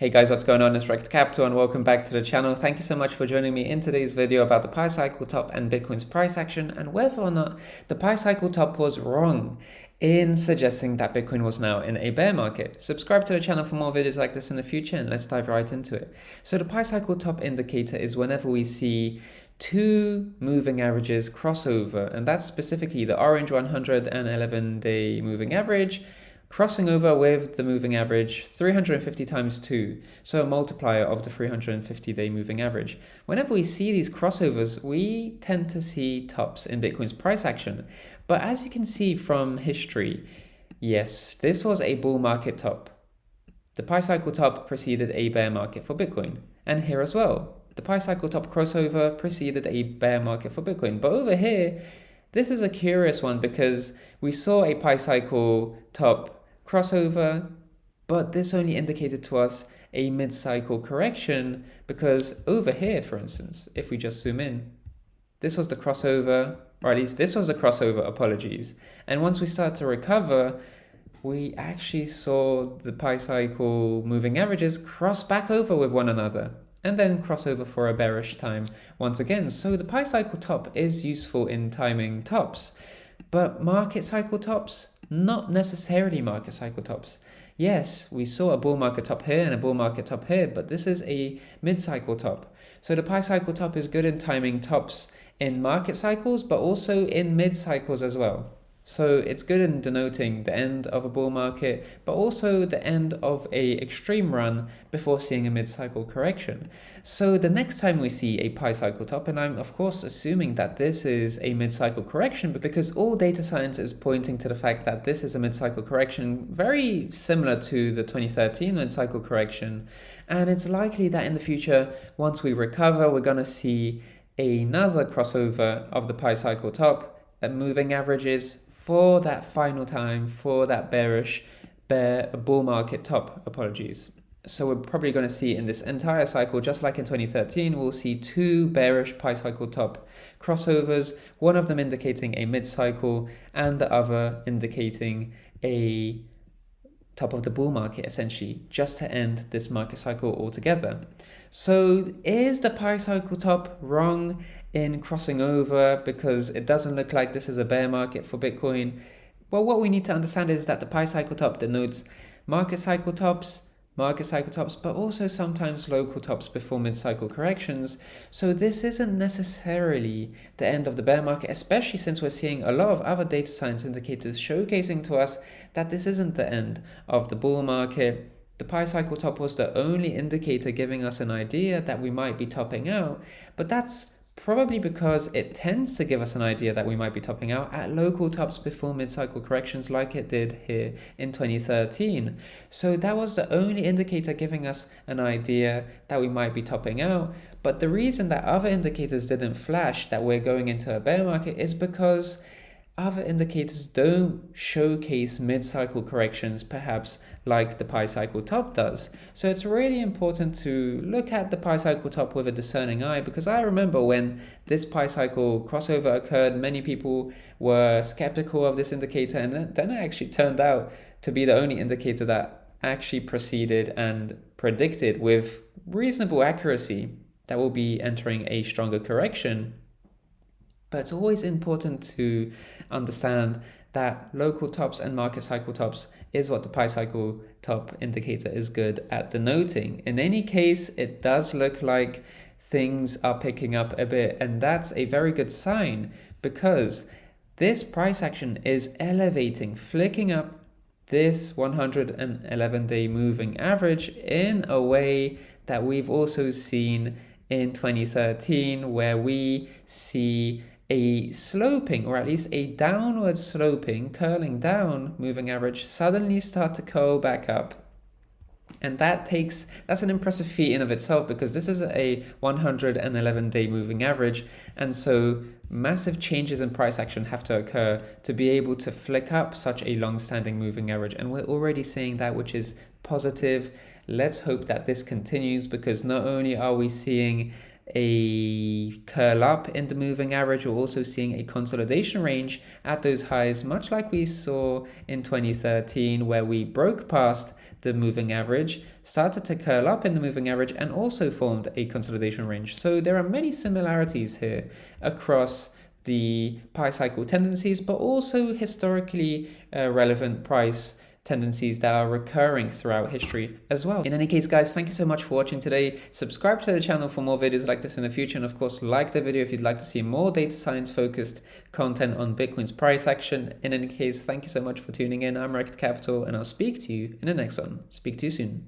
Hey guys, what's going on? It's Rekt Capital and welcome back to the channel. Thank you so much for joining me in today's video about the Pi cycle top and Bitcoin's price action and whether or not the Pi cycle top was wrong in suggesting that Bitcoin was now in a bear market. Subscribe to the channel for more videos like this in the future and let's dive right into it. So the Pi cycle top indicator is whenever we see two moving averages crossover, and that's specifically the orange 111-day moving average crossing over with the moving average 350 times 2, so a multiplier of the 350-day moving average. Whenever we see these crossovers, we tend to see tops in Bitcoin's price action. But as you can see from history, yes, this was a bull market top. The Pi cycle top preceded a bear market for Bitcoin. And here as well, the Pi cycle top crossover preceded a bear market for Bitcoin. But over here, this is a curious one because we saw a Pi cycle top crossover, but this only indicated to us a mid-cycle correction because over here, for instance, if we just zoom in, this was the crossover, or at least this was the crossover, apologies. And once we start to recover, we actually saw the Pi cycle moving averages cross back over with one another and then cross over for a bearish time once again. So the Pi cycle top is useful in timing tops, but market cycle tops, not necessarily market cycle tops. Yes, we saw a bull market top here and a bull market top here, but this is a mid-cycle top. So the Pi cycle top is good in timing tops in market cycles, but also in mid-cycles as well. So it's good in denoting the end of a bull market, but also the end of an extreme run before seeing a mid-cycle correction. So the next time we see a Pi cycle top, and I'm of course assuming that this is a mid-cycle correction because all data science is pointing to the fact that this is a mid-cycle correction very similar to the 2013 mid-cycle correction. And it's likely that in the future, once we recover, we're going to see another crossover of the Pi cycle top at moving averages for that final time, for that bull market top, apologies. So we're probably going to see in this entire cycle, just like in 2013, we'll see two bearish Pi cycle top crossovers, one of them indicating a mid-cycle and the other indicating a top of the bull market, essentially, just to end this market cycle altogether. So is the Pi cycle top wrong in crossing over because it doesn't look like this is a bear market for Bitcoin? Well, what we need to understand is that the Pi cycle top denotes market cycle tops, but also sometimes local tops before mid-cycle corrections. So this isn't necessarily the end of the bear market, especially since we're seeing a lot of other data science indicators showcasing to us that this isn't the end of the bull market. The Pi cycle top was the only indicator giving us an idea that we might be topping out, but that's probably because it tends to give us an idea that we might be topping out at local tops before mid-cycle corrections like it did here in 2013. So that was the only indicator giving us an idea that we might be topping out. But the reason that other indicators didn't flash that we're going into a bear market is because other indicators don't showcase mid-cycle corrections, perhaps like the Pi cycle top does. So it's really important to look at the Pi cycle top with a discerning eye, because I remember when this Pi cycle crossover occurred, many people were skeptical of this indicator, and then it actually turned out to be the only indicator that actually preceded and predicted with reasonable accuracy that we'll be entering a stronger correction. But it's always important to understand that local tops and market cycle tops is what the Pi cycle top indicator is good at denoting. In any case, it does look like things are picking up a bit, and that's a very good sign because this price action is elevating, flicking up this 111-day moving average in a way that we've also seen in 2013, where we see a sloping, or at least a downward sloping, curling down moving average suddenly start to curl back up. And that's an impressive feat in of itself, because this is a 111-day moving average. And so massive changes in price action have to occur to be able to flick up such a long-standing moving average. And we're already seeing that, which is positive. Let's hope that this continues, because not only are we seeing a curl up in the moving average, we're also seeing a consolidation range at those highs, much like we saw in 2013, where we broke past the moving average, started to curl up in the moving average, and also formed a consolidation range. So there are many similarities here across the pi cycle tendencies, but also historically relevant price tendencies that are recurring throughout history as well. In any case, guys, thank you so much for watching today. Subscribe to the channel for more videos like this in the future, and of course like the video if you'd like to see more data science focused content on Bitcoin's price action. In any case, thank you so much for tuning in. I'm Rekt Capital, and I'll speak to you in the next one. Speak to you soon.